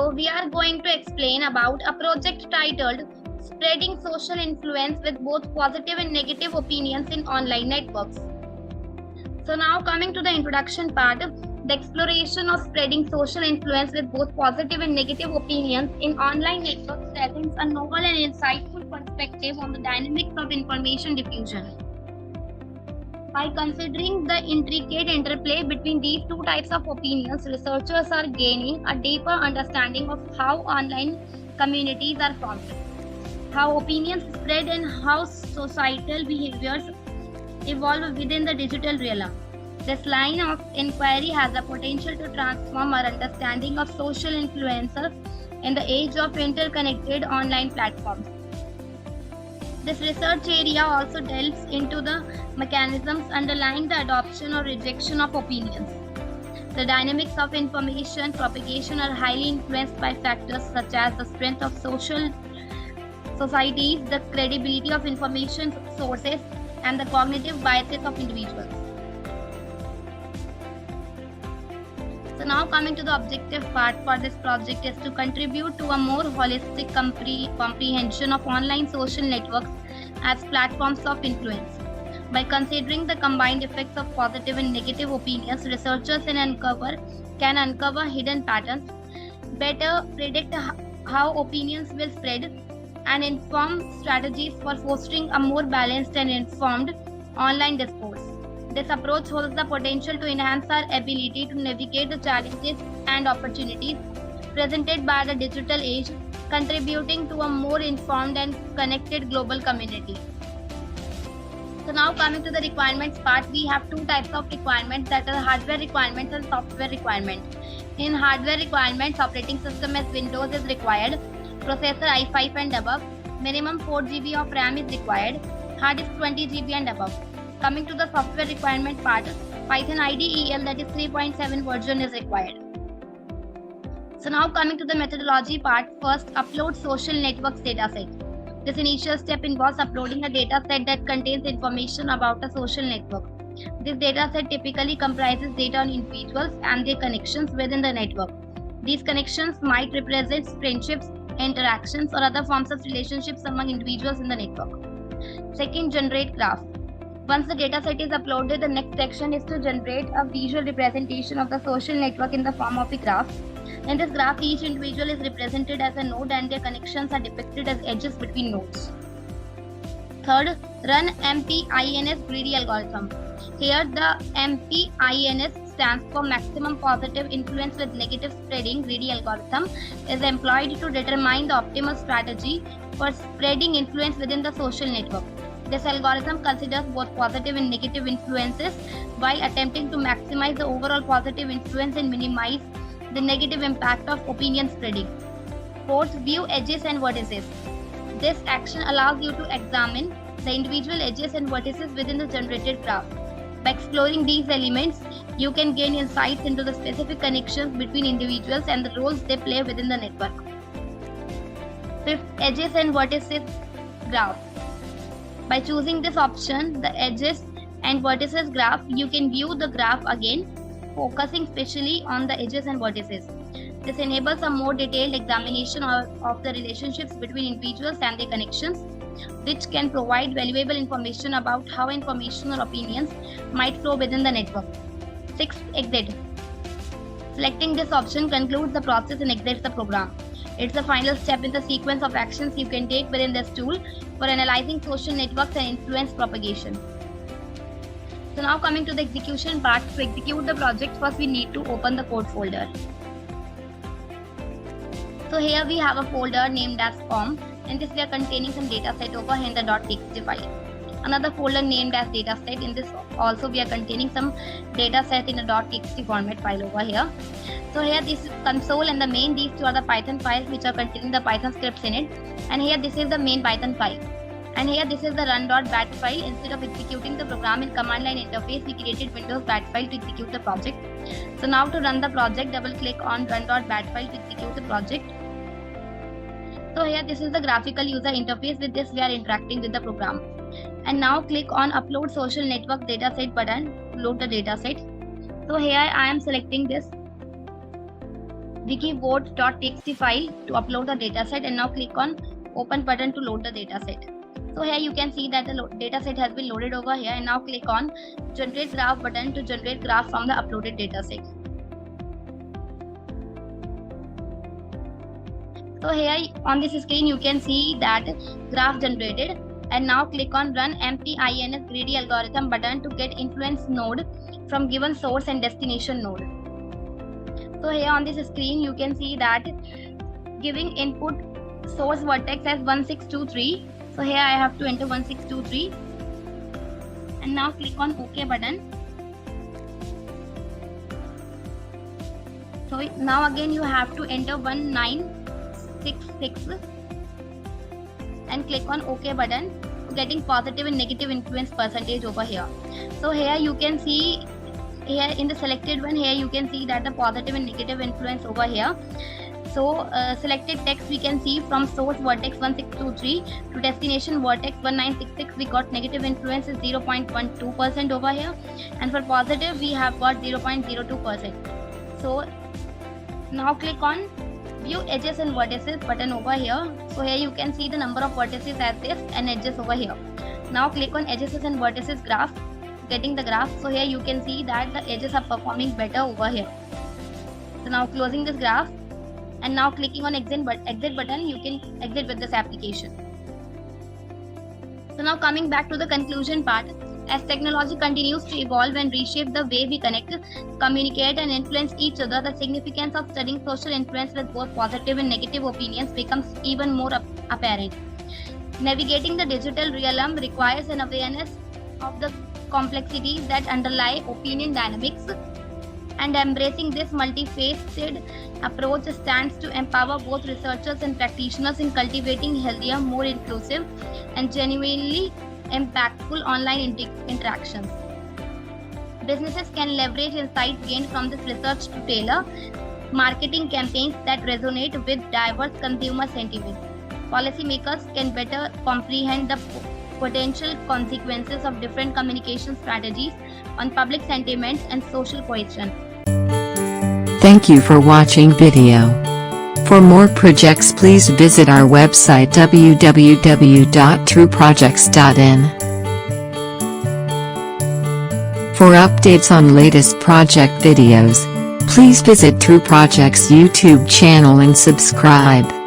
So we are going to explain about a project titled Spreading Social Influence with Both Positive and Negative Opinions in Online Networks. So now coming to the introduction part, the exploration of spreading social influence with both positive and negative opinions in online networks presents a novel and insightful perspective on the dynamics of information diffusion. By considering the intricate interplay between these two types of opinions, researchers are gaining a deeper understanding of how online communities are formed, how opinions spread, and how societal behaviors evolve within the digital realm. This line of inquiry has the potential to transform our understanding of social influences in the age of interconnected online platforms. This research area also delves into the mechanisms underlying the adoption or rejection of opinions. The dynamics of information propagation are highly influenced by factors such as the strength of societies, the credibility of information sources, and the cognitive biases of individuals. So now coming to the objective part for this project is to contribute to a more holistic comprehension of online social networks as platforms of influence. By considering the combined effects of positive and negative opinions, researchers can uncover hidden patterns, better predict how opinions will spread, and inform strategies for fostering a more balanced and informed online discourse. This approach holds the potential to enhance our ability to navigate the challenges and opportunities presented by the digital age, contributing to a more informed and connected global community. So now coming to the requirements part, we have two types of requirements, that are hardware requirements and software requirements. In hardware requirements, operating system as Windows is required, processor i5 and above, minimum 4 GB of RAM is required, hard disk 20 GB and above. Coming to the software requirement part, Python IDEL, that is 3.7 version is required. So now coming to the methodology part, first upload social networks dataset. This initial step involves uploading a dataset that contains information about a social network. This dataset typically comprises data on individuals and their connections within the network. These connections might represent friendships, interactions, or other forms of relationships among individuals in the network. Second, generate graph. Once the dataset is uploaded, the next section is to generate a visual representation of the social network in the form of a graph. In this graph, each individual is represented as a node and their connections are depicted as edges between nodes. Third, run MPINS greedy algorithm. Here, the MPINS stands for maximum positive influence with negative spreading greedy algorithm is employed to determine the optimal strategy for spreading influence within the social network. This algorithm considers both positive and negative influences while attempting to maximize the overall positive influence and minimize the negative impact of opinion spreading. Fourth, view edges and vertices. This action allows you to examine the individual edges and vertices within the generated graph. By exploring these elements, you can gain insights into the specific connections between individuals and the roles they play within the network. Fifth, edges and vertices graph. By choosing this option, the edges and vertices graph, you can view the graph again, focusing specially on the edges and vertices. This enables a more detailed examination of the relationships between individuals and their connections, which can provide valuable information about how information or opinions might flow within the network. Sixth, exit. Selecting this option concludes the process and exits the program. It's the final step in the sequence of actions you can take within this tool for analyzing social networks and influence propagation. So now coming to the execution part, to execute the project, first we need to open the code folder. So here we have a folder named as form. In this we are containing some data set over here in the .txt file. Another folder named as dataset. In this also we are containing some data set in a .txt format file over here. So here this console and the main, these two are the Python files which are containing the Python scripts in it. And here this is the main Python file. And here this is the run.bat file. Instead of executing the program in command line interface, we created Windows bat file to execute the project. So now to run the project, double click on run.bat file to execute the project. So here this is the graphical user interface. With this we are interacting with the program. And now click on upload social network dataset button to load the dataset. So here I am selecting this wikivote.txt file to upload the dataset, and now click on open button to load the dataset. So here you can see that the dataset has been loaded over here, and now click on generate graph button to generate graph from the uploaded dataset. So here on this screen you can see that graph generated, and now click on run MPINS greedy algorithm button to get influence node from given source and destination node. So here on this screen you can see that giving input source vertex as 1623. So here I have to enter 1623, and now click on OK button. So now again you have to enter 1966 and click on OK button, getting positive and negative influence percentage over here. So here you can see, here in the selected one, here you can see that the positive and negative influence over here. So selected text we can see from source vertex 1623 to destination vertex 1966 we got negative influence is 0.12% over here, and for positive we have got 0.02%. So now click on view edges and vertices button over here. So here you can see the number of vertices as this and edges over here. Now click on edges and vertices graph, getting the graph. So here you can see that the edges are performing better over here. So now closing this graph, and now clicking on exit button, you can exit with this application. So now coming back to the conclusion part, as technology continues to evolve and reshape the way we connect, communicate and influence each other, the significance of studying social influence with both positive and negative opinions becomes even more apparent. Navigating the digital realm requires an awareness of the complexities that underlie opinion dynamics, and embracing this multifaceted approach stands to empower both researchers and practitioners in cultivating healthier, more inclusive, and genuinely impactful online interactions. Businesses can leverage insights gained from this research to tailor marketing campaigns that resonate with diverse consumer sentiments. Policymakers can better comprehend the potential consequences of different communication strategies on public sentiments and social cohesion. Thank you for watching video. For more projects please visit our website www.trueprojects.in. For updates on latest project videos, please visit True Projects YouTube channel and subscribe.